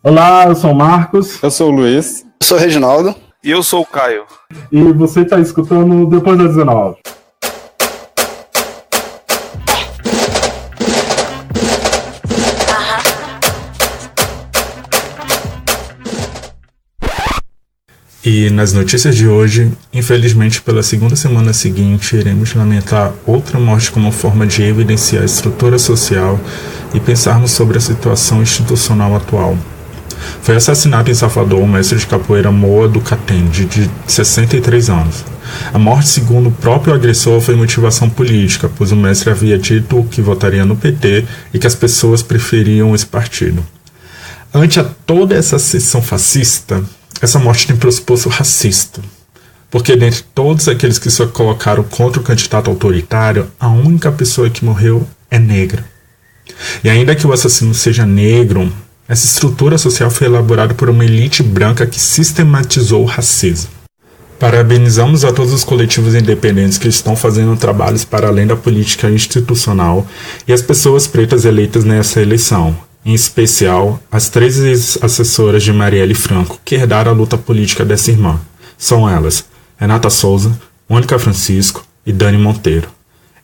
Olá, eu sou o Marcos. Eu sou o Luiz. Eu sou o Reginaldo. E eu sou o Caio. E você está escutando Depois das 19. E nas notícias de hoje, infelizmente pela segunda semana seguinte, iremos lamentar outra morte como forma de evidenciar a estrutura social e pensarmos sobre a situação institucional atual. Foi assassinado em Salvador o mestre de capoeira Moa do Catende, de 63 anos. A morte, segundo o próprio agressor, foi motivação política, pois o mestre havia dito que votaria no PT e que as pessoas preferiam esse partido. Ante a toda essa sessão fascista, essa morte tem pressuposto racista, porque dentre todos aqueles que se colocaram contra o candidato autoritário, a única pessoa que morreu é negra. E ainda que o assassino seja negro, essa estrutura social foi elaborada por uma elite branca que sistematizou o racismo. Parabenizamos a todos os coletivos independentes que estão fazendo trabalhos para além da política institucional e as pessoas pretas eleitas nessa eleição. Em especial, as 3 assessoras de Marielle Franco, que herdaram a luta política dessa irmã. São elas, Renata Souza, Mônica Francisco e Dani Monteiro.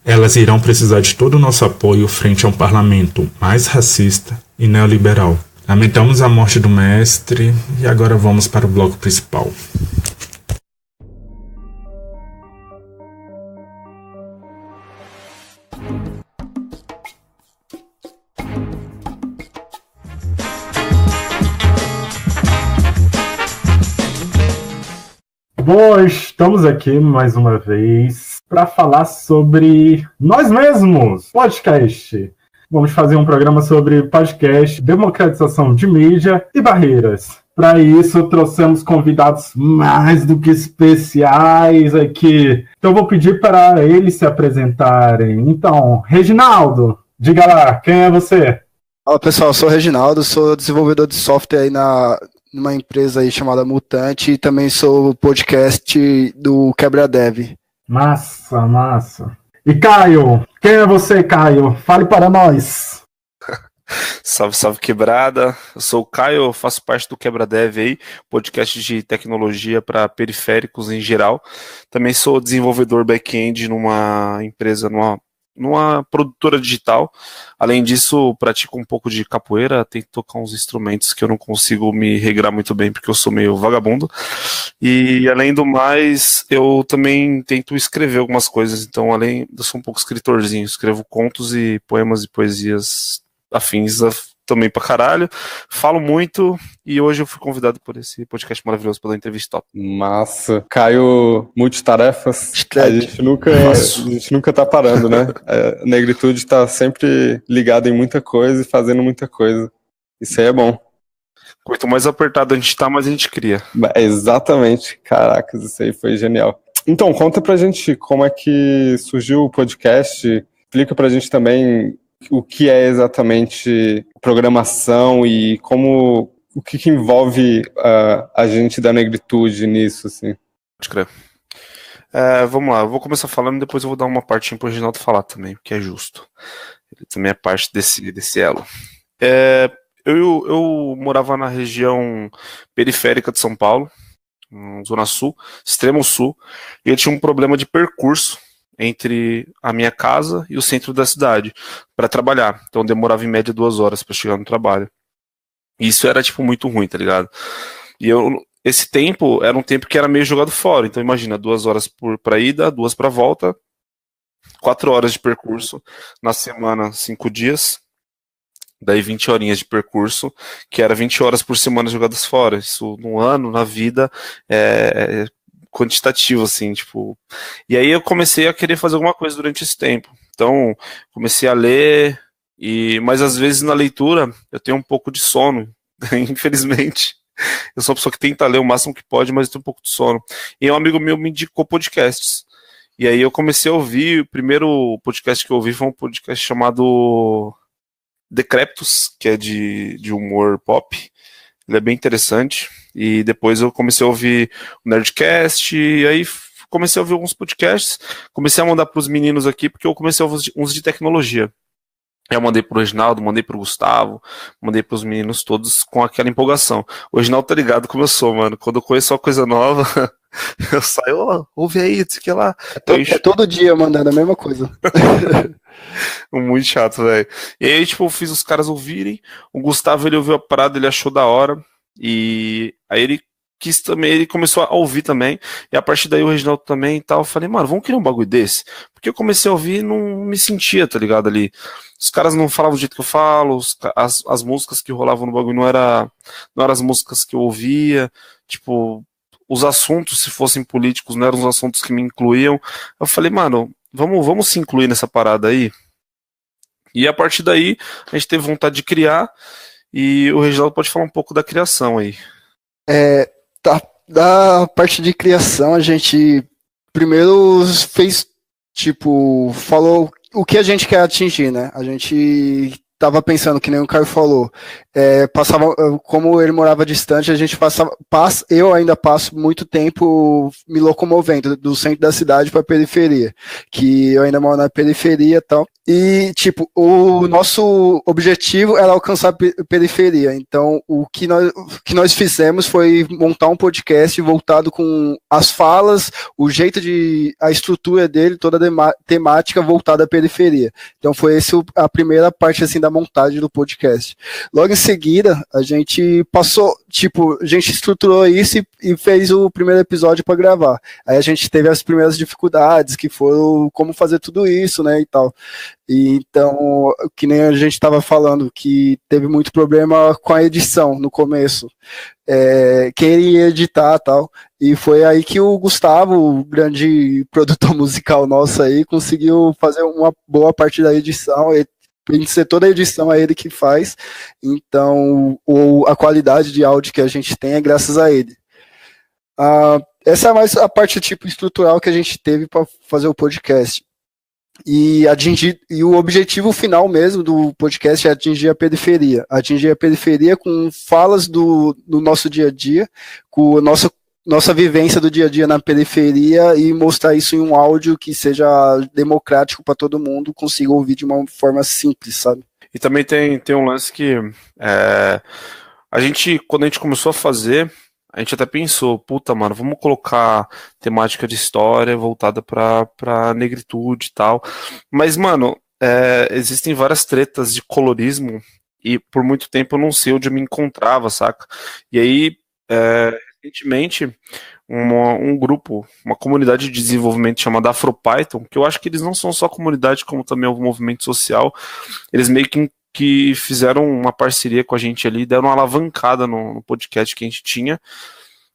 Elas irão precisar de todo o nosso apoio frente a um parlamento mais racista e neoliberal. Lamentamos a morte do mestre e agora vamos para o bloco principal. Bom, estamos aqui mais uma vez para falar sobre nós mesmos, podcast. Vamos fazer um programa sobre podcast, democratização de mídia e barreiras. Para isso, trouxemos convidados mais do que especiais aqui. Então, eu vou pedir para eles se apresentarem. Então, Reginaldo, diga lá, quem é você? Olá, pessoal, eu sou o Reginaldo, sou desenvolvedor de software aí numa empresa aí chamada Mutante e também sou podcast do Quebra Dev. Massa. E Caio, quem é você, Caio? Fale para nós. Salve quebrada. Eu sou o Caio, faço parte do Quebra Dev aí, podcast de tecnologia para periféricos em geral. Também sou desenvolvedor back-end numa empresa, numa produtora digital. Além disso, pratico um pouco de capoeira, tento tocar uns instrumentos que eu não consigo me regrar muito bem porque eu sou meio vagabundo. E além do mais, eu também tento escrever algumas coisas. Então, eu sou um pouco escritorzinho, escrevo contos e poemas e poesias afins também pra caralho. Falo muito e hoje eu fui convidado por esse podcast maravilhoso pela entrevista top. Massa. Caio, multitarefas. A gente nunca tá parando, né? A negritude tá sempre ligada em muita coisa e fazendo muita coisa. Isso aí é bom. Quanto mais apertado a gente tá, mais a gente cria. Exatamente. Caracas, isso aí foi genial. Então, conta pra gente como é que surgiu o podcast. Explica pra gente também o que é exatamente programação e o que envolve a gente da negritude nisso, assim. Pode crer. Vamos lá, eu vou começar falando e depois eu vou dar uma partinha pro Reginaldo falar também, porque é justo. Ele também é parte desse elo. Eu morava na região periférica de São Paulo, Zona Sul, extremo sul, e eu tinha um problema de percurso entre a minha casa e o centro da cidade para trabalhar. Então demorava em média 2 horas para chegar no trabalho. E isso era tipo muito ruim, tá ligado? E esse tempo era um tempo que era meio jogado fora. Então imagina, 2 horas para ida, 2 para volta, 4 horas de percurso na semana, 5 dias. Daí 20 horinhas de percurso, que era 20 horas por semana jogadas fora. Isso no ano, na vida, é quantitativo, assim, tipo. E aí eu comecei a querer fazer alguma coisa durante esse tempo. Então, comecei a ler, mas às vezes na leitura eu tenho um pouco de sono, infelizmente. Eu sou uma pessoa que tenta ler o máximo que pode, mas eu tenho um pouco de sono. E um amigo meu me indicou podcasts. E aí eu comecei a ouvir, o primeiro podcast que eu ouvi foi um podcast chamado Decréptos, que é de humor pop. Ele é bem interessante. E depois eu comecei a ouvir o Nerdcast, e aí comecei a ouvir alguns podcasts, comecei a mandar para os meninos aqui, porque eu comecei a ouvir uns de tecnologia. Eu mandei pro Reginaldo, mandei pro Gustavo, mandei pros meninos todos com aquela empolgação. O Reginaldo tá ligado como eu sou, mano. Quando eu conheço uma coisa nova, eu saio, ó, ouve aí, isso que lá. É todo dia mandando a mesma coisa. Muito chato, velho. E aí, tipo, eu fiz os caras ouvirem. O Gustavo, ele ouviu a parada, ele achou da hora. E aí ele quis também, ele começou a ouvir também. E a partir daí o Reginaldo também e tal. Eu falei, mano, vamos criar um bagulho desse? Porque eu comecei a ouvir e não me sentia, tá ligado? Ali. Os caras não falavam do jeito que eu falo, as músicas que rolavam no bagulho não eram as músicas que eu ouvia. Tipo, os assuntos, se fossem políticos, não eram os assuntos que me incluíam. Eu falei, mano, vamos se incluir nessa parada aí. E a partir daí, a gente teve vontade de criar, e o Reginaldo pode falar um pouco da criação aí. Da parte de criação, a gente primeiro fez, tipo, falou o que a gente quer atingir, né? A gente tava pensando, que nem o Caio falou, passava, como ele morava distante, a gente eu ainda passo muito tempo me locomovendo do centro da cidade para a periferia, que eu ainda moro na periferia e tal. E, tipo, o nosso objetivo era alcançar a periferia. Então, o que nós fizemos foi montar um podcast voltado com as falas, a estrutura dele, toda a temática voltada à periferia. Então, foi essa a primeira parte, assim, da montagem do podcast. Logo em seguida, a gente estruturou isso e fez o primeiro episódio para gravar. Aí a gente teve as primeiras dificuldades, que foram como fazer tudo isso, né, e tal. E então, que nem a gente estava falando, que teve muito problema com a edição no começo, quem ia editar e tal, e foi aí que o Gustavo, o grande produtor musical nosso aí, conseguiu fazer uma boa parte da edição. Toda a edição é ele que faz, então a qualidade de áudio que a gente tem é graças a ele. Essa é mais a parte tipo estrutural que a gente teve para fazer o podcast. E o objetivo final mesmo do podcast é atingir a periferia. Atingir a periferia com falas do nosso dia a dia, com nossa vivência do dia a dia na periferia, e mostrar isso em um áudio que seja democrático para todo mundo, consiga ouvir de uma forma simples, sabe? E também tem um lance que quando a gente começou a fazer, a gente até pensou, puta, mano, vamos colocar temática de história voltada pra negritude e tal. Mas, mano, existem várias tretas de colorismo, e por muito tempo eu não sei onde eu me encontrava, saca? E aí, recentemente, um grupo, uma comunidade de desenvolvimento chamada AfroPython, que eu acho que eles não são só comunidade, como também é um movimento social, eles meio que fizeram uma parceria com a gente ali, deram uma alavancada no podcast que a gente tinha.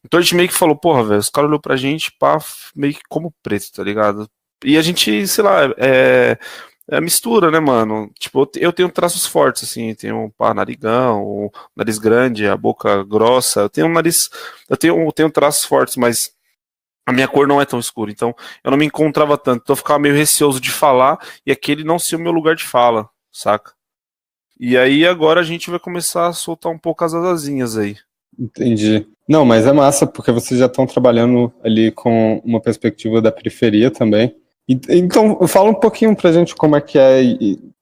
Então a gente meio que falou, porra, velho, os caras olhou pra gente, pá, meio que como preto, tá ligado? E a gente, sei lá, mistura, né, mano? Tipo, eu tenho traços fortes, assim, tenho narigão, o nariz grande, a boca grossa, eu tenho traços fortes, mas a minha cor não é tão escura, então eu não me encontrava tanto, então eu ficava meio receoso de falar, e aquele não ser o meu lugar de fala, saca? E aí agora a gente vai começar a soltar um pouco as asazinhas aí. Entendi. Não, mas é massa, porque vocês já estão trabalhando ali com uma perspectiva da periferia também. Então, fala um pouquinho pra gente como é que é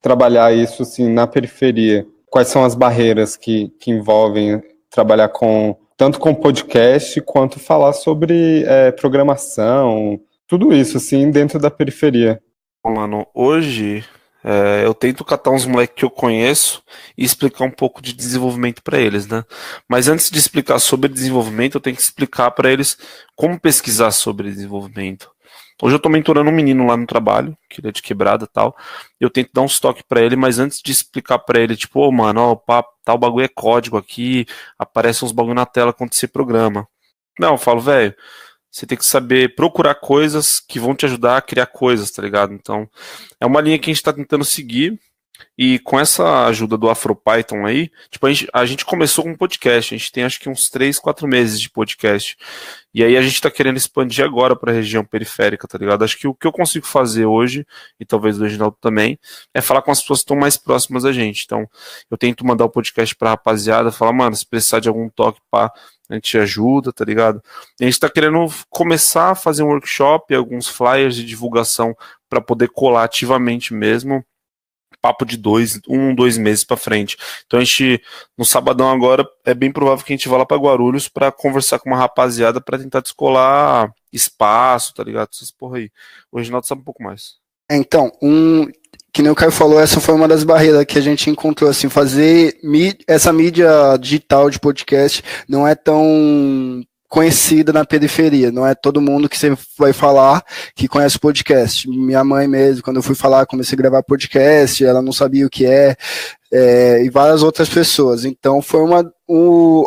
trabalhar isso assim, na periferia. Quais são as barreiras que envolvem trabalhar tanto com podcast, quanto falar sobre programação, tudo isso, assim, dentro da periferia. Mano, hoje eu tento catar uns moleques que eu conheço e explicar um pouco de desenvolvimento para eles, né? Mas antes de explicar sobre desenvolvimento, eu tenho que explicar para eles como pesquisar sobre desenvolvimento. Hoje eu tô mentorando um menino lá no trabalho, que ele é de Quebrada e tal. Eu tento dar uns toques para ele, mas antes de explicar para ele, tipo, mano, tal bagulho é código aqui, aparece uns bagulho na tela quando você programa. Não, eu falo, velho, você tem que saber procurar coisas que vão te ajudar a criar coisas, tá ligado? Então, é uma linha que a gente tá tentando seguir, e com essa ajuda do AfroPython aí, tipo, a gente começou com um podcast, a gente tem acho que uns 3, 4 meses de podcast, e aí a gente tá querendo expandir agora pra região periférica, tá ligado? Acho que o que eu consigo fazer hoje, e talvez o Reginaldo também, é falar com as pessoas que estão mais próximas da gente. Então, eu tento mandar o podcast pra rapaziada, falar, mano, se precisar de algum toque, pá, a gente ajuda, tá ligado? E a gente tá querendo começar a fazer um workshop, alguns flyers de divulgação para poder colar ativamente mesmo, papo de 2 meses para frente. Então a gente, no sabadão agora, é bem provável que a gente vá lá para Guarulhos para conversar com uma rapaziada para tentar descolar espaço, tá ligado? Essas porra aí. O Reginaldo sabe um pouco mais. Então, que nem o Caio falou, essa foi uma das barreiras que a gente encontrou, assim, fazer essa mídia digital de podcast não é tão conhecida na periferia, não é todo mundo que você vai falar que conhece podcast. Minha mãe mesmo, quando eu fui falar, comecei a gravar podcast, ela não sabia o que e várias outras pessoas. Então foi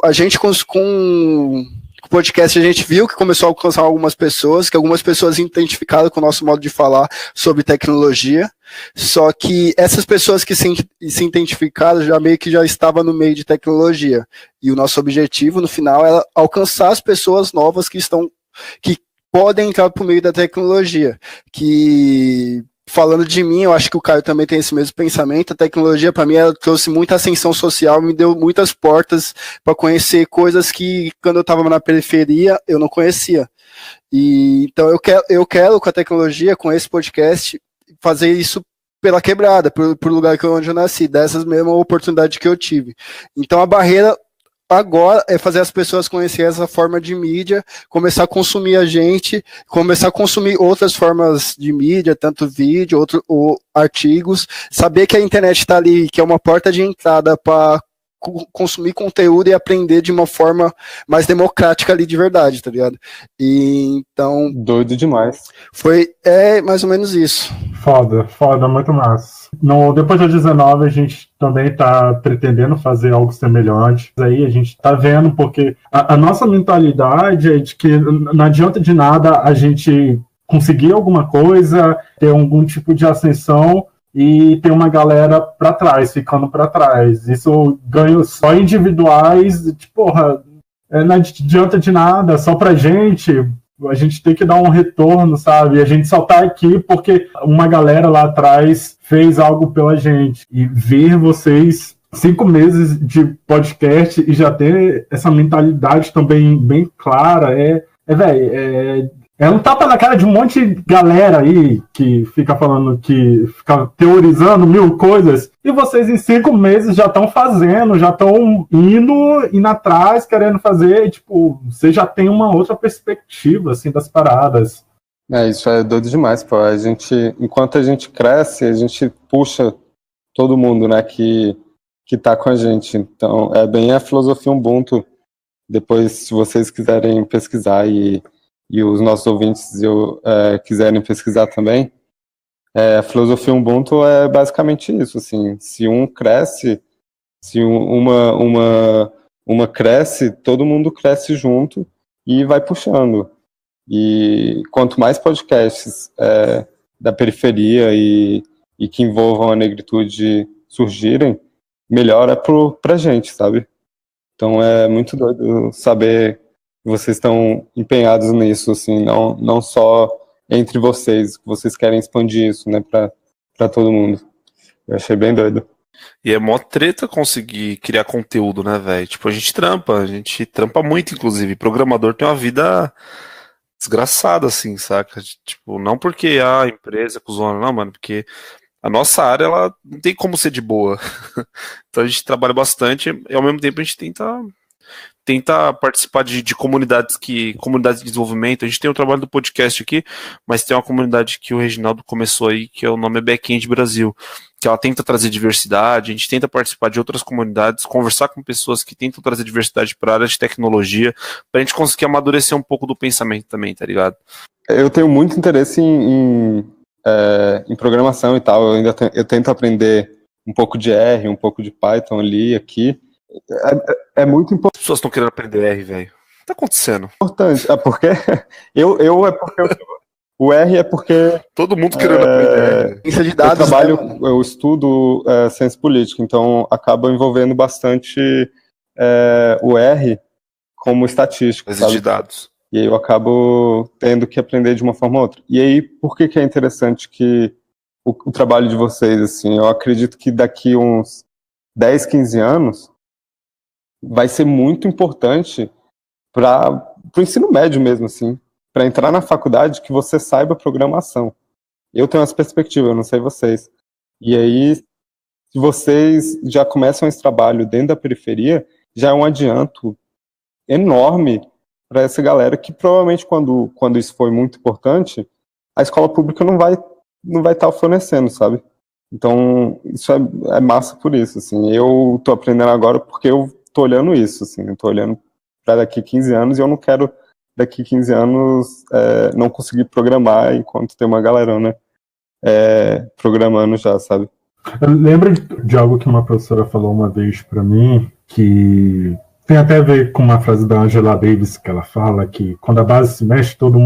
a gente com o podcast a gente viu que começou a alcançar algumas pessoas, que algumas pessoas se identificaram com o nosso modo de falar sobre tecnologia, só que essas pessoas que se identificaram já meio que já estavam no meio de tecnologia, e o nosso objetivo no final era alcançar as pessoas novas que podem entrar por meio da tecnologia, que... Falando de mim, eu acho que o Caio também tem esse mesmo pensamento. A tecnologia, para mim, ela trouxe muita ascensão social, me deu muitas portas para conhecer coisas que, quando eu estava na periferia, eu não conhecia. Então, eu quero, com a tecnologia, com esse podcast, fazer isso pela quebrada, por lugar onde eu nasci, dessas mesmas oportunidades que eu tive. Então, a barreira agora é fazer as pessoas conhecer essa forma de mídia, começar a consumir a gente, começar a consumir outras formas de mídia, tanto vídeo, ou artigos, saber que a internet está ali, que é uma porta de entrada para consumir conteúdo e aprender de uma forma mais democrática ali de verdade, tá ligado? Então... Doido demais. É mais ou menos isso. Foda, muito massa. Depois do 19 a gente também tá pretendendo fazer algo semelhante. Aí a gente tá vendo, porque a nossa mentalidade é de que não adianta de nada a gente conseguir alguma coisa, ter algum tipo de ascensão e tem uma galera para trás, ficando para trás. Isso ganho só individuais, porra, não adianta de nada, só pra gente. A gente tem que dar um retorno, sabe? A gente só tá aqui porque uma galera lá atrás fez algo pela gente. E ver vocês 5 meses de podcast e já ter essa mentalidade também bem clara, é um tapa na cara de um monte de galera aí que fica falando, que fica teorizando 1000 coisas, e vocês em 5 meses já estão fazendo, já estão indo atrás, querendo fazer, tipo, você já tem uma outra perspectiva, assim, das paradas. Isso é doido demais, pô. Enquanto a gente cresce, a gente puxa todo mundo, né, que tá com a gente. Então, é bem a filosofia Ubuntu. Depois, se vocês quiserem pesquisar e os nossos ouvintes quiserem pesquisar também, a filosofia Ubuntu é basicamente isso, assim, se um cresce, se uma cresce, todo mundo cresce junto e vai puxando. E quanto mais podcasts da periferia e que envolvam a negritude surgirem, melhor é pra gente, sabe? Então é muito doido saber vocês estão empenhados nisso, assim, não só entre vocês, que vocês querem expandir isso, né, pra todo mundo. Eu achei bem doido. E é mó treta conseguir criar conteúdo, né, velho? Tipo, a gente trampa muito, inclusive. Programador tem uma vida desgraçada, assim, saca? Tipo, não porque a empresa cuzona, não, mano, porque a nossa área, ela não tem como ser de boa. Então a gente trabalha bastante e ao mesmo tempo a gente tenta participar de comunidades de desenvolvimento. A gente tem o trabalho do podcast aqui, mas tem uma comunidade que o Reginaldo começou aí, que o nome é Backend Brasil, que ela tenta trazer diversidade. A gente tenta participar de outras comunidades, conversar com pessoas que tentam trazer diversidade para a área de tecnologia, pra gente conseguir amadurecer um pouco do pensamento também, tá ligado? Eu tenho muito interesse em programação e tal. Eu tento aprender um pouco de R, um pouco de Python ali, aqui. É muito importante. As pessoas estão querendo aprender R, velho. O que tá acontecendo? Importante. Porque o R é porque todo mundo querendo aprender Ciência de dados, eu estudo ciência política, então acaba envolvendo bastante o R como estatística, ciência de dados. E aí eu acabo tendo que aprender de uma forma ou outra. E aí, por que é interessante que o trabalho de vocês, assim, eu acredito que daqui uns 10, 15 anos vai ser muito importante para o ensino médio mesmo, assim, para entrar na faculdade, que você saiba programação. Eu tenho essa perspectiva, eu não sei vocês. E aí, Se vocês já começam esse trabalho dentro da periferia, já é um adianto enorme para essa galera que provavelmente quando isso for muito importante, a escola pública não vai estar fornecendo, sabe? Então, isso é massa por isso, assim. Eu tô aprendendo agora porque eu tô olhando isso, assim. Eu tô olhando para daqui 15 anos e eu não quero, daqui 15 anos, não conseguir programar enquanto tem uma galerona programando já, sabe? Eu lembro de algo que uma professora falou uma vez para mim, que tem até a ver com uma frase da Angela Davis, que ela fala que quando a base se mexe, toda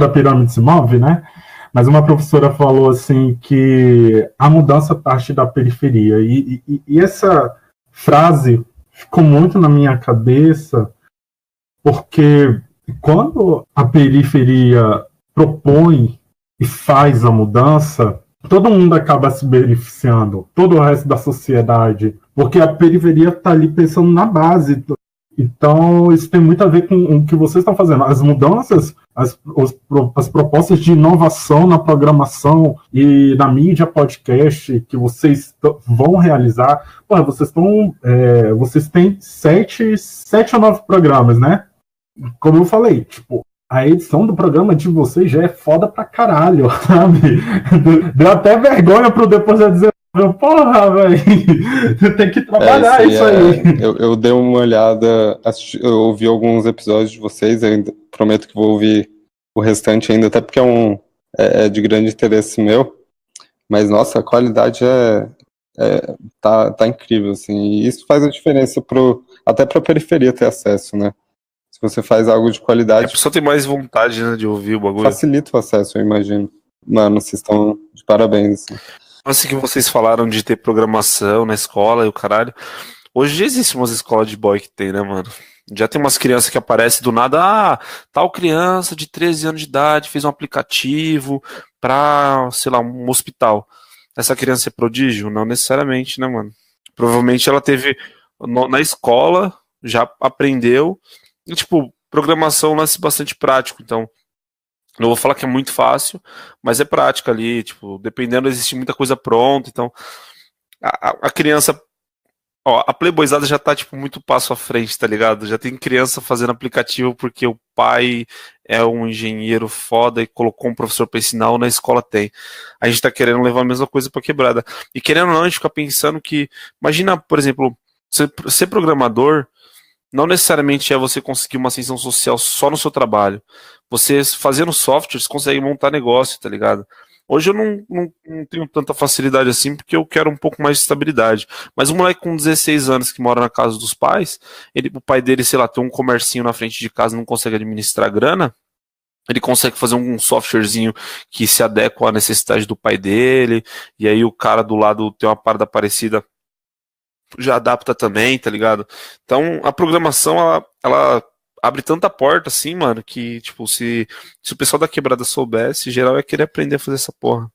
a pirâmide se move, né? Mas uma professora falou assim que a mudança parte da periferia. E essa frase ficou muito na minha cabeça, porque quando a periferia propõe e faz a mudança, todo mundo acaba se beneficiando, todo o resto da sociedade, porque a periferia está ali pensando na base. Então, isso tem muito a ver com o que vocês estão fazendo. As mudanças, as propostas de inovação na programação e na mídia podcast que vocês vão realizar. Pô, vocês têm 7 ou 9 programas, né? Como eu falei, tipo, a edição do programa de vocês já é foda pra caralho, sabe? Deu até vergonha pro depois eu dizer, porra, velho, tem que trabalhar isso aí. Eu dei uma olhada, eu ouvi alguns episódios de vocês, ainda prometo que vou ouvir o restante ainda, até porque é de grande interesse meu, mas nossa, a qualidade tá incrível, assim, e isso faz a diferença até pra periferia ter acesso, né? Se você faz algo de qualidade... A pessoa tem mais vontade, né, de ouvir o bagulho. Facilita o acesso, eu imagino. Mano, vocês estão de parabéns, assim. Assim que vocês falaram de ter programação na escola e o caralho. Hoje já existe umas escolas de boy que tem, né, mano? Já tem umas crianças que aparecem do nada. Tal criança de 13 anos de idade fez um aplicativo pra, sei lá, um hospital. Essa criança é prodígio? Não necessariamente, né, mano? Provavelmente ela teve na escola, já aprendeu. E, tipo, programação é um lance bastante prático, então. Não vou falar que é muito fácil, mas é prática ali, tipo, dependendo, existe muita coisa pronta, então a criança, ó, a playboyzada já tá, tipo, muito passo à frente, tá ligado? Já tem criança fazendo aplicativo porque o pai é um engenheiro foda e colocou um professor pra ensinar, ou na escola tem. A gente tá querendo levar a mesma coisa pra quebrada. E querendo ou não, a gente fica pensando que, imagina, por exemplo, ser programador não necessariamente é você conseguir uma ascensão social só no seu trabalho. Você, fazendo softwares, consegue montar negócio, tá ligado? Hoje eu não tenho tanta facilidade assim, porque eu quero um pouco mais de estabilidade. Mas um moleque com 16 anos que mora na casa dos pais, o pai dele, sei lá, tem um comercinho na frente de casa e não consegue administrar grana, ele consegue fazer um softwarezinho que se adequa à necessidade do pai dele, e aí o cara do lado tem uma parada parecida, já adapta também, tá ligado? Então, a programação, ela abre tanta porta, assim, mano, que, tipo, se o pessoal da quebrada soubesse, geral ia querer aprender a fazer essa porra.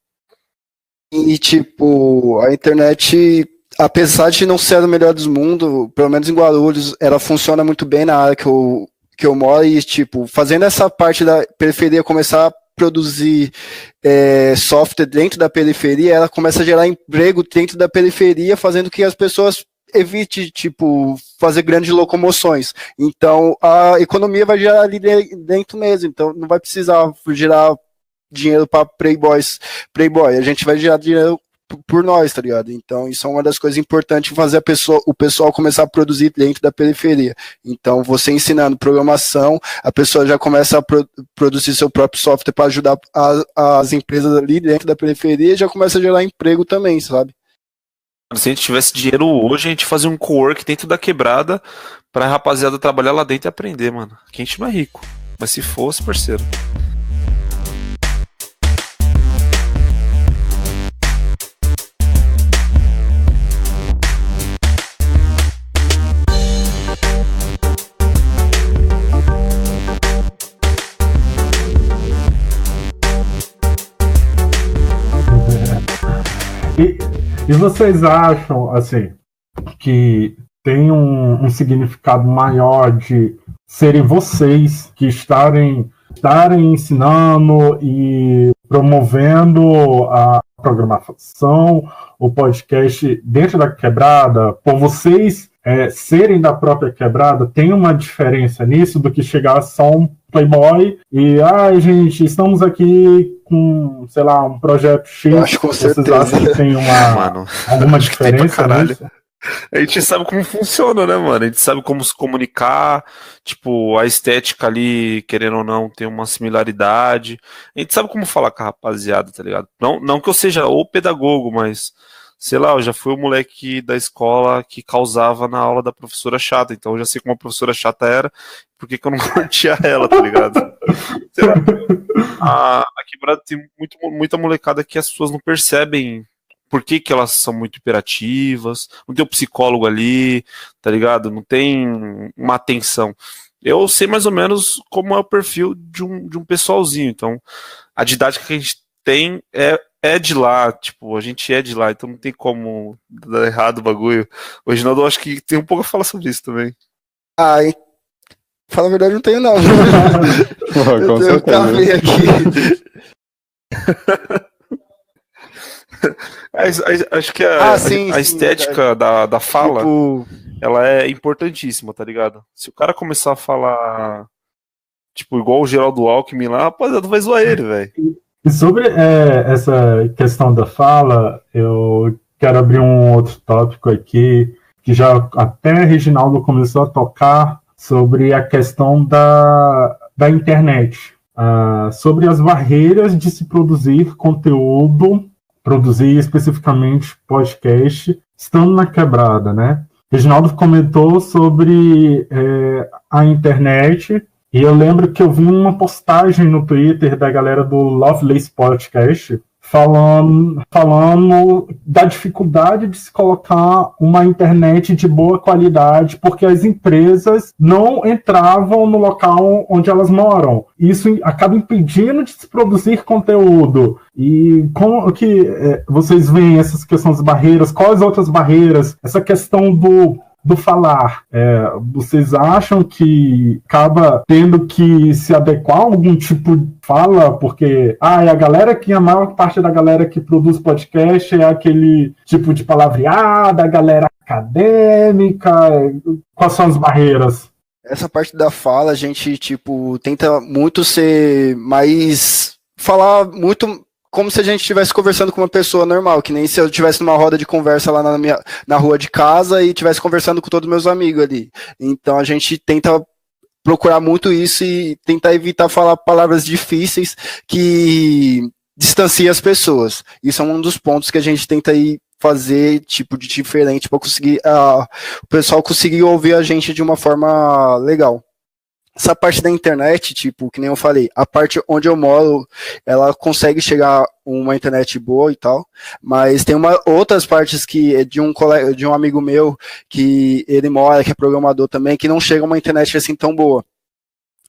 E, tipo, a internet, apesar de não ser a melhor dos mundos, pelo menos em Guarulhos, ela funciona muito bem na área que eu moro e, tipo, fazendo essa parte da periferia começar a produzir software dentro da periferia, ela começa a gerar emprego dentro da periferia, fazendo que as pessoas evite, tipo, fazer grandes locomoções. Então, a economia vai gerar ali dentro mesmo. Então, não vai precisar gerar dinheiro para Playboy. A gente vai gerar dinheiro por nós, tá ligado? Então, isso é uma das coisas importantes, fazer o pessoal começar a produzir dentro da periferia. Então, você ensinando programação, a pessoa já começa a produzir seu próprio software para ajudar as empresas ali dentro da periferia e já começa a gerar emprego também, sabe? Se a gente tivesse dinheiro hoje, a gente fazia um co-work dentro da quebrada pra rapaziada trabalhar lá dentro e aprender, mano. Aqui a gente não é rico, mas se fosse, parceiro. E vocês acham, assim, que tem um significado maior de serem vocês que estarem ensinando e promovendo a programação, o podcast dentro da quebrada, por vocês serem da própria quebrada, tem uma diferença nisso do que chegar só um playboy e, gente, estamos aqui com, sei lá, um projeto X. Eu acho com vocês certeza. acham que tem alguma diferença nisso? A gente sabe como funciona, né, mano? A gente sabe como se comunicar, tipo, a estética ali, querendo ou não, tem uma similaridade. A gente sabe como falar com a rapaziada, tá ligado? Não que eu seja o pedagogo, mas, sei lá, eu já fui o moleque da escola que causava na aula da professora chata, então eu já sei como a professora chata era, por que eu não curtia ela, tá ligado? Sei lá. A quebrada tem muita molecada que as pessoas não percebem por que elas são muito imperativas, não tem um psicólogo ali, tá ligado? Não tem uma atenção. Eu sei mais ou menos como é o perfil de um pessoalzinho, então a didática que a gente tem é de lá, tipo, a gente é de lá, então não tem como dar errado o bagulho. O Reginaldo, eu acho que tem um pouco a falar sobre isso também. Fala a verdade, não tenho não. Eu cavei aqui. Acho que sim, a estética da fala, tipo, ela é importantíssima, tá ligado? Se o cara começar a falar, tipo, igual o Geraldo Alckmin lá, rapaziada, vai zoar ele, velho. E sobre essa questão da fala, eu quero abrir um outro tópico aqui, que já até Reginaldo começou a tocar sobre a questão da internet, sobre as barreiras de se produzir conteúdo, produzir especificamente podcast, estando na quebrada, né? Reginaldo comentou sobre a internet, e eu lembro que eu vi uma postagem no Twitter da galera do Lovelace Podcast falando da dificuldade de se colocar uma internet de boa qualidade, porque as empresas não entravam no local onde elas moram. Isso acaba impedindo de se produzir conteúdo. E como que vocês veem essas questões de barreiras? Quais outras barreiras? Essa questão do falar, vocês acham que acaba tendo que se adequar a algum tipo de fala, porque a galera que, a maior parte da galera que produz podcast é aquele tipo de palavreada, a galera acadêmica, quais são as barreiras? Essa parte da fala, a gente, tipo, tenta muito ser mais... falar muito... como se a gente estivesse conversando com uma pessoa normal, que nem se eu estivesse numa roda de conversa lá na rua de casa e estivesse conversando com todos os meus amigos ali. Então a gente tenta procurar muito isso e tentar evitar falar palavras difíceis que distanciam as pessoas. Isso é um dos pontos que a gente tenta ir fazer tipo de diferente para conseguir o pessoal conseguir ouvir a gente de uma forma legal. Essa parte da internet, tipo, que nem eu falei, a parte onde eu moro, ela consegue chegar uma internet boa e tal, mas tem outras partes que é de um amigo meu, que ele mora, que é programador também, que não chega uma internet assim tão boa.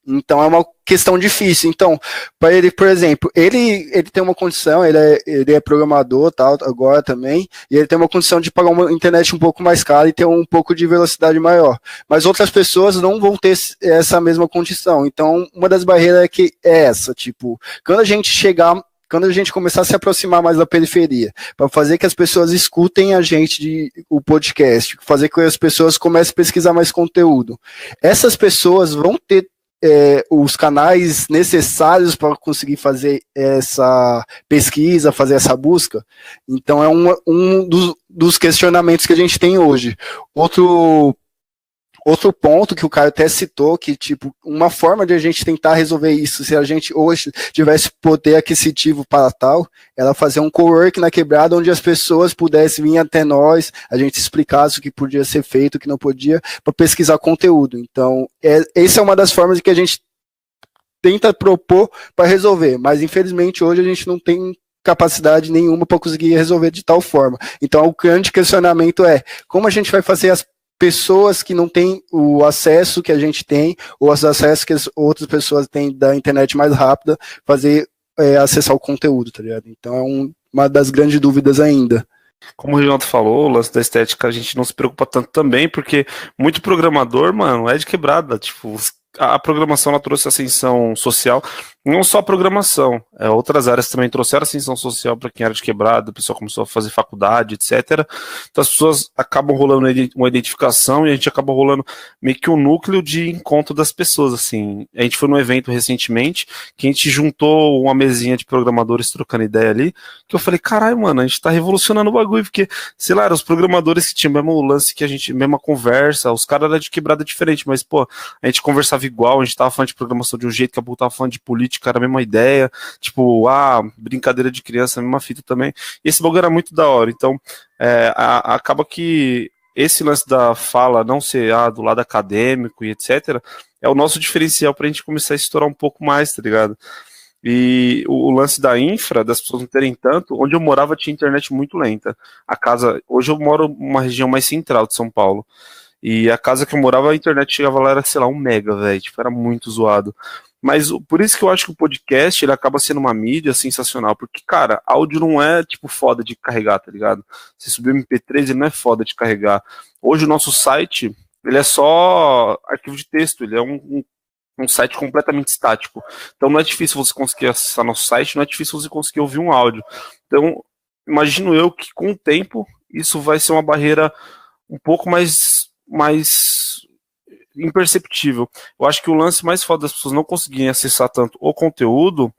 Então é uma questão difícil. Então, para ele, por exemplo, ele tem uma condição, ele é programador, tal, agora também, e ele tem uma condição de pagar uma internet um pouco mais cara e ter um pouco de velocidade maior. Mas outras pessoas não vão ter essa mesma condição. Então, uma das barreiras é essa, tipo, quando a gente começar a se aproximar mais da periferia, para fazer que as pessoas escutem a gente, o podcast, fazer com que as pessoas comecem a pesquisar mais conteúdo. Essas pessoas vão ter os canais necessários para conseguir fazer essa pesquisa, fazer essa busca. Então é um dos questionamentos que a gente tem hoje. Outro ponto que o Caio até citou, que tipo, uma forma de a gente tentar resolver isso, se a gente hoje tivesse poder aquisitivo para tal, era fazer um cowork na quebrada onde as pessoas pudessem vir até nós, a gente explicasse o que podia ser feito, o que não podia, para pesquisar conteúdo. Então, essa é uma das formas que a gente tenta propor para resolver, mas infelizmente hoje a gente não tem capacidade nenhuma para conseguir resolver de tal forma. Então, o grande questionamento é como a gente vai fazer as pessoas que não têm o acesso que a gente tem, ou os acessos que as outras pessoas têm da internet mais rápida, fazer acessar o conteúdo, tá ligado? Então é uma das grandes dúvidas ainda. Como o Reginaldo falou, o lance da estética a gente não se preocupa tanto também, porque muito programador, mano, é de quebrada, tipo, a programação ela trouxe ascensão social, Não só a programação, outras áreas também trouxeram ascensão social para quem era de quebrada, o pessoal começou a fazer faculdade, etc. Então as pessoas acabam rolando uma identificação e a gente acaba rolando meio que um núcleo de encontro das pessoas, assim. A gente foi num evento recentemente que a gente juntou uma mesinha de programadores trocando ideia ali, que eu falei, caralho, mano, a gente tá revolucionando o bagulho, porque, sei lá, eram os programadores que tinham o mesmo lance que a gente, mesma conversa, os caras eram de quebrada diferente, mas, pô, a gente conversava igual, a gente tava falando de programação de um jeito, que a pouco tava falando de política, era a mesma ideia, tipo, brincadeira de criança, a mesma fita também, e esse bagulho era muito da hora, então, acaba que esse lance da fala não ser do lado acadêmico e etc., é o nosso diferencial pra gente começar a estourar um pouco mais, tá ligado? E o lance da infra, das pessoas não terem tanto, onde eu morava tinha internet muito lenta, hoje eu moro numa região mais central de São Paulo, e a casa que eu morava, a internet chegava lá, era, sei lá, 1 mega, velho, tipo, era muito zoado. Mas por isso que eu acho que o podcast, ele acaba sendo uma mídia sensacional, porque, cara, áudio não é, tipo, foda de carregar, tá ligado? Se subir o MP3, ele não é foda de carregar. Hoje o nosso site, ele é só arquivo de texto, ele é um site completamente estático. Então não é difícil você conseguir acessar nosso site, não é difícil você conseguir ouvir um áudio. Então, imagino eu que com o tempo, isso vai ser uma barreira um pouco mais imperceptível. Eu acho que o lance mais foda das pessoas não conseguirem acessar tanto o conteúdo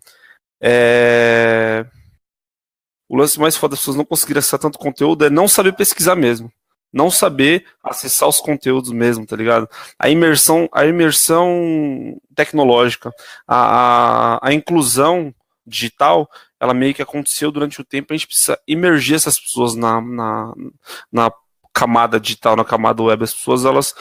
o lance mais foda das pessoas não conseguirem acessar tanto conteúdo é não saber pesquisar mesmo. Não saber acessar os conteúdos mesmo, tá ligado? A imersão tecnológica, a inclusão digital, ela meio que aconteceu durante o tempo, a gente precisa imergir essas pessoas na camada digital, na camada web. As pessoas, elas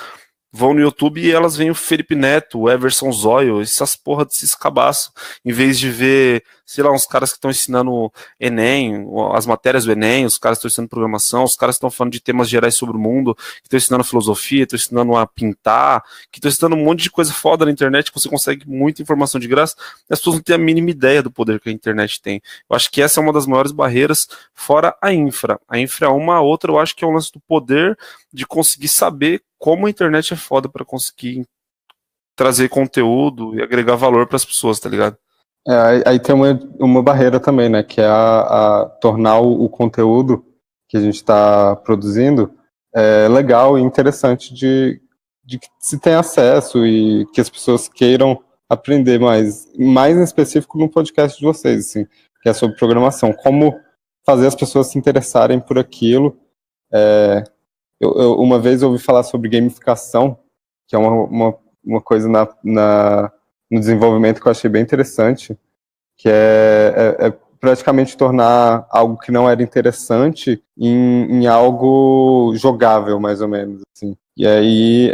vão no YouTube e elas veem o Felipe Neto, o Everson Zóio, essas porra desses cabaços, em vez de ver, sei lá, uns caras que estão ensinando Enem, as matérias do Enem, os caras que estão ensinando programação, os caras que estão falando de temas gerais sobre o mundo, que estão ensinando filosofia, estão ensinando a pintar, que estão ensinando um monte de coisa foda na internet, que você consegue muita informação de graça, e as pessoas não têm a mínima ideia do poder que a internet tem. Eu acho que essa é uma das maiores barreiras, fora a infra. A infra é uma, outra eu acho que é o lance do poder de conseguir saber como a internet é foda pra conseguir trazer conteúdo e agregar valor pras pessoas, tá ligado? Aí tem uma barreira também, né, que é a tornar o conteúdo que a gente está produzindo legal e interessante de que se tenha acesso e que as pessoas queiram aprender mais em específico no podcast de vocês, assim, que é sobre programação, como fazer as pessoas se interessarem por aquilo. Eu uma vez ouvi falar sobre gamificação, que é uma coisa no desenvolvimento que eu achei bem interessante, que é praticamente tornar algo que não era interessante em algo jogável, mais ou menos, assim. E aí,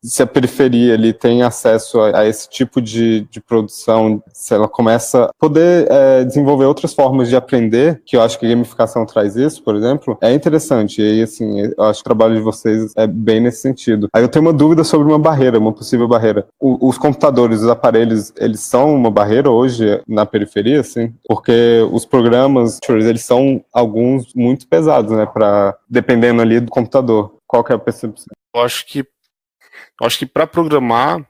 se a periferia ali tem acesso a esse tipo de produção, se ela começa a poder desenvolver outras formas de aprender, que eu acho que a gamificação traz isso, por exemplo, é interessante. E aí, assim, eu acho que o trabalho de vocês é bem nesse sentido. Aí eu tenho uma dúvida sobre uma possível barreira. Os computadores, os aparelhos, eles são uma barreira hoje na periferia, assim? Porque os programas, eles são alguns muito pesados, né, dependendo ali do computador. Qual que é a percepção? Eu acho que para programar,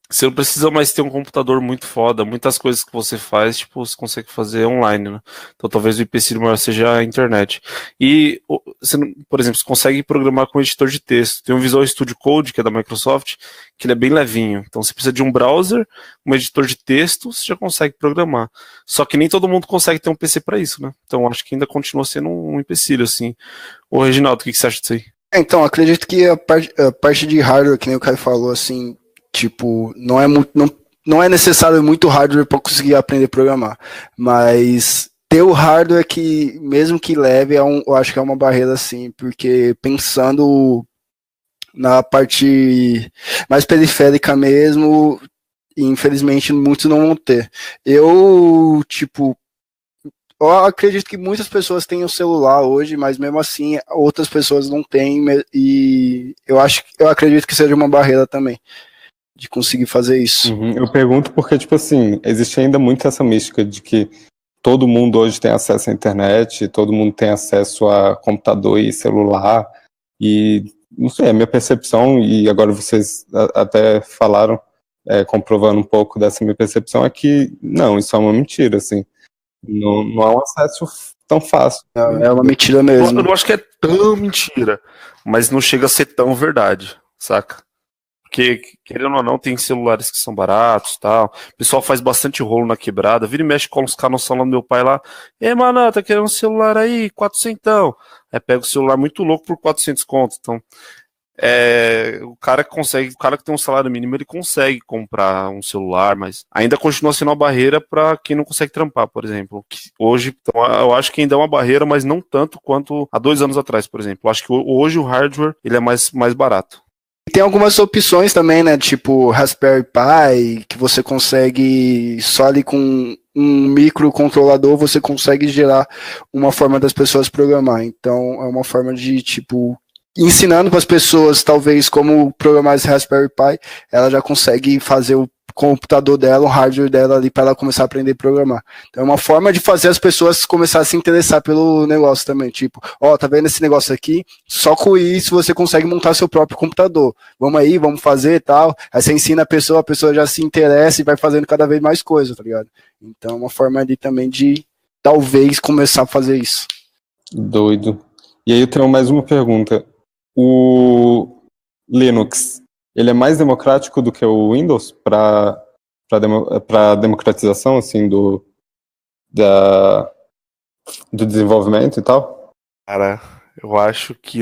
você não precisa mais ter um computador muito foda. Muitas coisas que você faz, tipo, você consegue fazer online, né? Então talvez o empecilho maior seja a internet. E, você, por exemplo, você consegue programar com um editor de texto. Tem um Visual Studio Code, que é da Microsoft, que ele é bem levinho. Então você precisa de um browser, um editor de texto, você já consegue programar. Só que nem todo mundo consegue ter um PC para isso, né? Então acho que ainda continua sendo um empecilho, assim. Ô, Reginaldo, o que você acha disso aí? Então, acredito que a parte de hardware, que nem o Caio falou, assim, tipo, não é necessário muito hardware para conseguir aprender a programar, mas ter o hardware que, mesmo que leve, eu acho que é uma barreira, assim, porque pensando na parte mais periférica mesmo, infelizmente muitos não vão ter. Eu acredito que muitas pessoas têm o celular hoje, mas mesmo assim outras pessoas não têm, e eu acredito que seja uma barreira também de conseguir fazer isso. Eu pergunto porque, tipo assim, existe ainda muito essa mística de que todo mundo hoje tem acesso à internet, todo mundo tem acesso a computador e celular, e não sei, a minha percepção, e agora vocês até falaram, comprovando um pouco dessa minha percepção, é que, não, isso é uma mentira, assim. Não é um acesso tão fácil. É uma mentira mesmo. Eu não acho que é tão mentira, mas não chega a ser tão verdade, saca? Porque, querendo ou não, tem celulares que são baratos e tal. O pessoal faz bastante rolo na quebrada. Vira e mexe com os caras no salão do meu pai lá. Mano, tá querendo um celular aí? 400. Aí pega o celular muito louco por 400 conto. Então, o cara que tem um salário mínimo, ele consegue comprar um celular, mas ainda continua sendo uma barreira para quem não consegue trampar, por exemplo. Hoje, então, eu acho que ainda é uma barreira, mas não tanto quanto há 2 anos atrás, por exemplo. Eu acho que hoje o hardware ele é mais barato. Tem algumas opções também, né? Tipo Raspberry Pi, que você consegue só ali com um microcontrolador, você consegue gerar uma forma das pessoas programar. Então é uma forma de, tipo, ensinando para as pessoas, talvez, como programar esse Raspberry Pi, ela já consegue fazer o computador dela, o hardware dela ali para ela começar a aprender a programar. Então é uma forma de fazer as pessoas começar a se interessar pelo negócio também, tipo, tá vendo esse negócio aqui? Só com isso você consegue montar seu próprio computador. Vamos aí, vamos fazer e tal. Aí você ensina a pessoa já se interessa e vai fazendo cada vez mais coisa, tá ligado? Então é uma forma ali também de talvez começar a fazer isso. Doido. E aí eu tenho mais uma pergunta. O Linux, ele é mais democrático do que o Windows para democratização assim do desenvolvimento e tal? Cara, eu acho que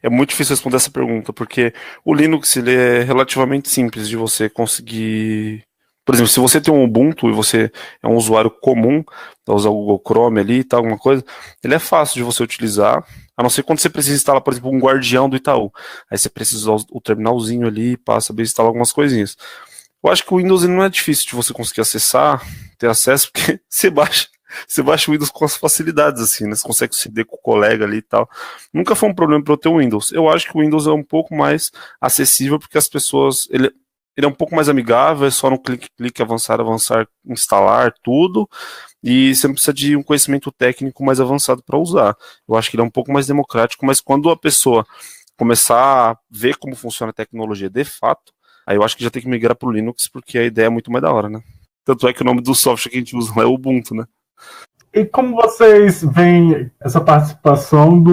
é muito difícil responder essa pergunta, porque o Linux ele é relativamente simples de você conseguir. Por exemplo, se você tem um Ubuntu e você é um usuário comum, usa o Google Chrome ali e tal, alguma coisa, ele é fácil de você utilizar, a não ser quando você precisa instalar, por exemplo, um Guardião do Itaú. Aí você precisa usar o terminalzinho ali, passa a instalar algumas coisinhas. Eu acho que o Windows ele não é difícil de você conseguir acessar, ter acesso, porque você baixa o Windows com as facilidades, assim, né? Você consegue ceder com o colega ali e tal. Nunca foi um problema para eu ter o Windows. Eu acho que o Windows é um pouco mais acessível, porque as pessoas... Ele é um pouco mais amigável, é só no clique, avançar, instalar tudo, e você não precisa de um conhecimento técnico mais avançado para usar. Eu acho que ele é um pouco mais democrático, mas quando a pessoa começar a ver como funciona a tecnologia de fato, aí eu acho que já tem que migrar para o Linux, porque a ideia é muito mais da hora, né? Tanto é que o nome do software que a gente usa lá é Ubuntu, né? E como vocês veem essa participação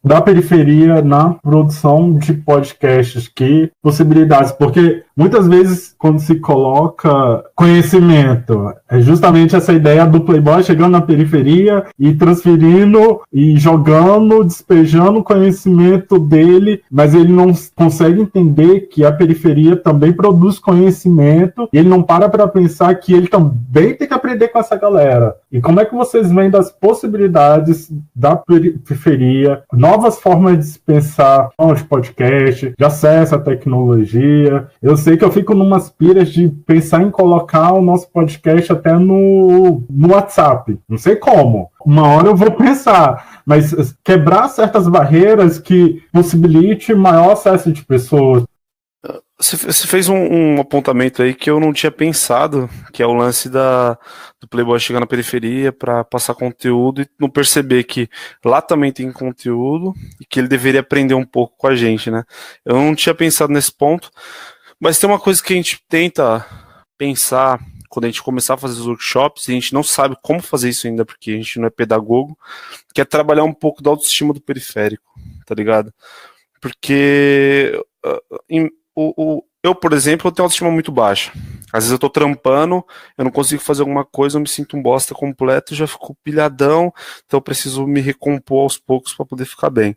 da periferia na produção de podcasts? Que possibilidades? Porque muitas vezes, quando se coloca conhecimento, é justamente essa ideia do Playboy chegando na periferia e transferindo e jogando, despejando o conhecimento dele, mas ele não consegue entender que a periferia também produz conhecimento e ele não para pensar que ele também tem que aprender com essa galera. E como é que vocês veem das possibilidades da periferia, novas formas de se pensar de podcast, de acesso à tecnologia? Eu sei que eu fico numas piras de pensar em colocar o nosso podcast até no WhatsApp. Não sei como. Uma hora eu vou pensar, mas quebrar certas barreiras que possibilite maior acesso de pessoas. Você fez um apontamento aí que eu não tinha pensado, que é o lance do Playboy chegar na periferia para passar conteúdo e não perceber que lá também tem conteúdo e que ele deveria aprender um pouco com a gente, né? Eu não tinha pensado nesse ponto, mas tem uma coisa que a gente tenta pensar quando a gente começar a fazer os workshops, e a gente não sabe como fazer isso ainda, porque a gente não é pedagogo, que é trabalhar um pouco da autoestima do periférico, tá ligado? Porque eu, por exemplo, eu tenho autoestima muito baixa. Às vezes eu tô trampando, eu não consigo fazer alguma coisa, eu me sinto um bosta completo, já fico pilhadão, então eu preciso me recompor aos poucos para poder ficar bem.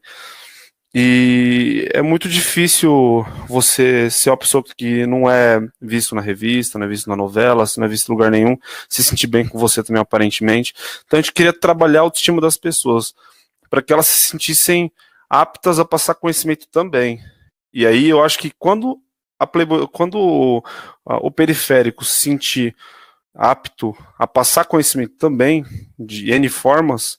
E é muito difícil você ser uma pessoa que não é visto na revista, não é visto na novela, não é visto em lugar nenhum, se sentir bem com você também, aparentemente. Então a gente queria trabalhar a autoestima das pessoas, para que elas se sentissem aptas a passar conhecimento também. E aí eu acho que quando o periférico se sentir apto a passar conhecimento também, de N formas,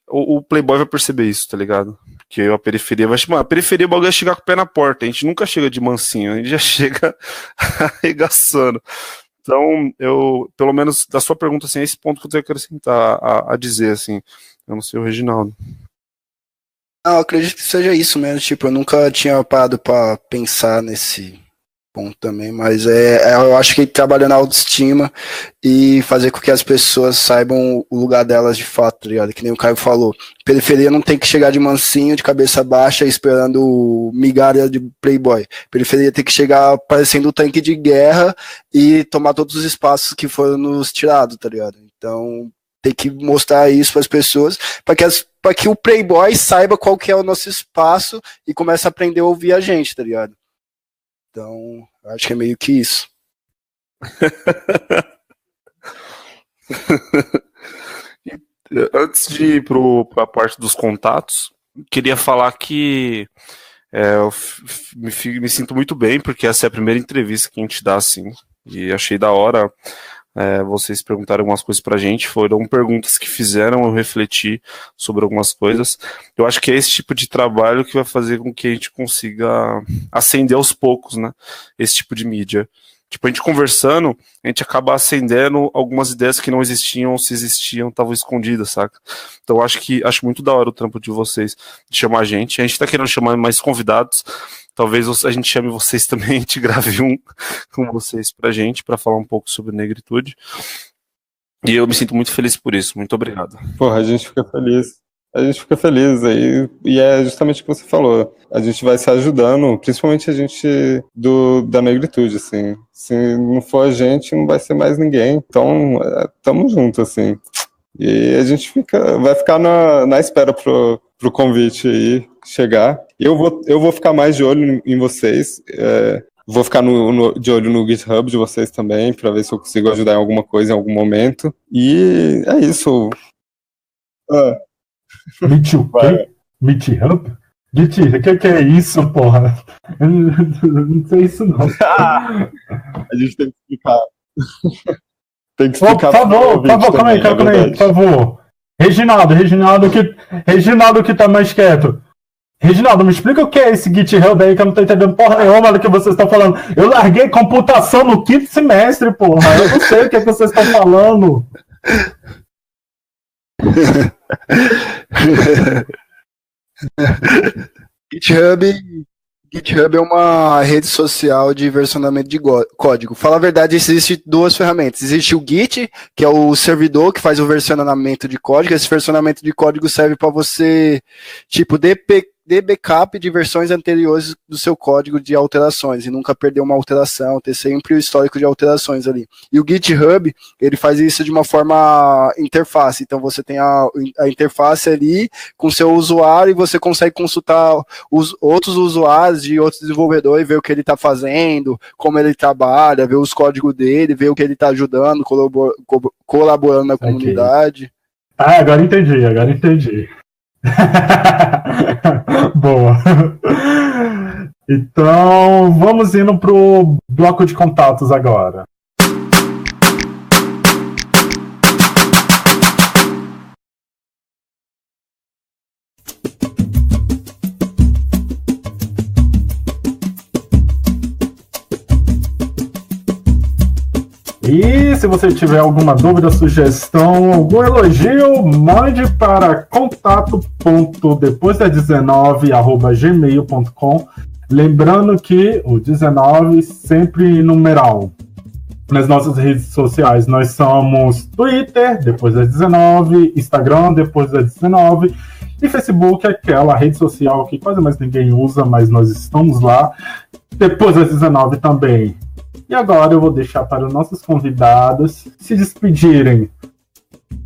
o Playboy vai perceber isso, tá ligado? Porque a periferia vai chamar. A periferia, o bagulho é chegar com o pé na porta. A gente nunca chega de mansinho, a gente já chega arregaçando. Então, pelo menos da sua pergunta, assim, é esse ponto que eu tenho que acrescentar a dizer, assim. Eu não sei o Reginaldo. Não, eu acredito que seja isso mesmo. Tipo, eu nunca tinha parado pra pensar ponto também, mas eu acho que trabalhar na autoestima e fazer com que as pessoas saibam o lugar delas de fato, tá ligado? Que nem o Caio falou. Periferia não tem que chegar de mansinho, de cabeça baixa, esperando migalha de playboy. Periferia tem que chegar parecendo um tanque de guerra e tomar todos os espaços que foram nos tirados, tá ligado? Então, tem que mostrar isso para as pessoas, para que o playboy saiba qual que é o nosso espaço e comece a aprender a ouvir a gente, tá ligado? Então, acho que é meio que isso. Antes de ir para a parte dos contatos, queria falar que eu me sinto muito bem, porque essa é a primeira entrevista que a gente dá, assim, e achei da hora vocês perguntaram algumas coisas pra gente, foram perguntas que fizeram eu refletir sobre algumas coisas. Eu acho que é esse tipo de trabalho que vai fazer com que a gente consiga acender aos poucos, né, esse tipo de mídia. Tipo, a gente conversando, a gente acaba acendendo algumas ideias que não existiam, ou se existiam, estavam escondidas, saca? Então eu acho muito da hora o trampo de vocês, de chamar a gente tá querendo chamar mais convidados, talvez a gente chame vocês também, a gente grave um com vocês pra gente, pra falar um pouco sobre negritude. E eu me sinto muito feliz por isso, muito obrigado. Porra, a gente fica feliz. A gente fica feliz aí, e é justamente o que você falou. A gente vai se ajudando, principalmente a gente da negritude, assim. Se não for a gente, não vai ser mais ninguém. Então, tamo junto, assim. E a gente vai ficar na espera pro convite aí chegar. Eu vou ficar mais de olho em vocês. Vou ficar de olho no GitHub de vocês também, para ver se eu consigo ajudar em alguma coisa em algum momento. E é isso. GitHub? O que é isso, porra? Eu não sei isso, não. A gente tem que explicar. Tem que Por explicar. favor, calma aí, por favor. Reginaldo que tá mais quieto. Reginaldo, me explica o que é esse GitHub aí, que eu não tô entendendo porra nenhuma do que vocês estão falando. Eu larguei computação no quinto semestre, porra. Eu não sei o que vocês estão falando. GitHub é uma rede social de versionamento de código. Fala a verdade, existem duas ferramentas. Existe o Git, que é o servidor que faz o versionamento de código. Esse versionamento de código serve para você, tipo, de backup de versões anteriores do seu código de alterações e nunca perder uma alteração, ter sempre o histórico de alterações ali. E o GitHub, ele faz isso de uma forma interface, então você tem a interface ali com seu usuário e você consegue consultar os outros usuários de outros desenvolvedores, ver o que ele está fazendo, como ele trabalha, ver os códigos dele, ver o que ele está ajudando, colaborando na comunidade. Agora entendi. Boa. Então, vamos indo pro bloco de contatos agora. E se você tiver alguma dúvida, sugestão, algum elogio, mande para contato.depoisdas19@gmail.com. Lembrando que o 19 sempre em numeral. Nas nossas redes sociais, nós somos Twitter, depois das 19, Instagram, depois das 19, e Facebook, aquela rede social que quase mais ninguém usa, mas nós estamos lá, depois das 19 também. E agora eu vou deixar para os nossos convidados se despedirem.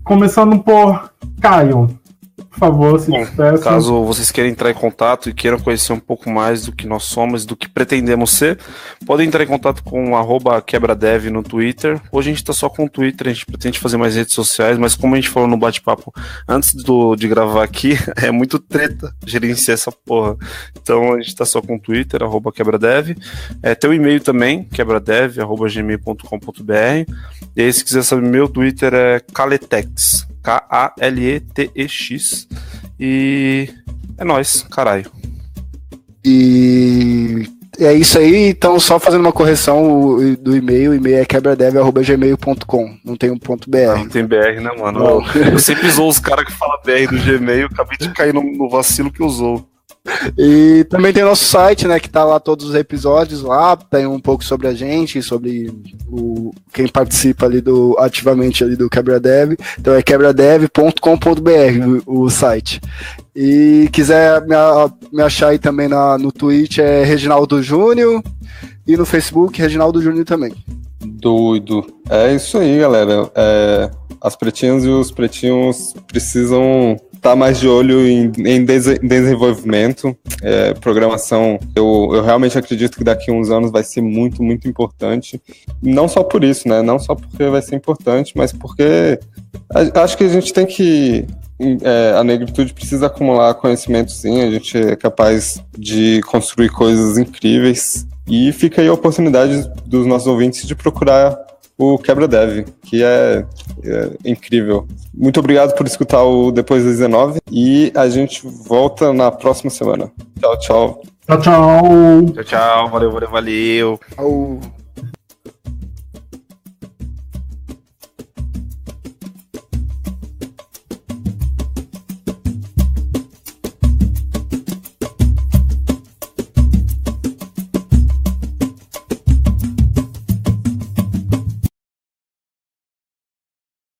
Começando por Caio. Por favor, se despeçam. Caso vocês queiram entrar em contato e queiram conhecer um pouco mais do que nós somos, do que pretendemos ser, podem entrar em contato com @quebradev no Twitter. Hoje a gente tá só com o Twitter, a gente pretende fazer mais redes sociais, mas como a gente falou no bate-papo antes de gravar aqui, é muito treta gerenciar essa porra. Então a gente tá só com o Twitter, @quebradev. Tem o e-mail também, quebradev@gmail.com.br. E aí, se quiser saber, meu Twitter é Kaletex. Kaletex. E é nóis, caralho. E é isso aí, então só fazendo uma correção do e-mail, o e-mail é quebradev@gmail.com, não tem um ponto .br. Não tem BR, né, mano? Eu sempre usou os caras que falam BR do Gmail, acabei de cair no vacilo que usou. E também tem o nosso site, né, que tá lá todos os episódios lá, tem um pouco sobre a gente, sobre quem participa ali ativamente ali do QuebraDev. Então é quebradev.com.br o site. E quiser me achar aí também no Twitch é Reginaldo Júnior e no Facebook Reginaldo Júnior também. Doido. É isso aí, galera. As pretinhas e os pretinhos precisam estar mais de olho em desenvolvimento, programação. Eu realmente acredito que daqui a uns anos vai ser muito, muito importante. Não só por isso, né? Não só porque vai ser importante, mas porque acho que a gente tem que... a negritude precisa acumular conhecimento, sim. A gente é capaz de construir coisas incríveis. E fica aí a oportunidade dos nossos ouvintes de procurar o QuebraDev, que é incrível. Muito obrigado por escutar o Depois das 19 e a gente volta na próxima semana. Tchau, tchau. Tchau, tchau. Tchau, tchau. Valeu. Au.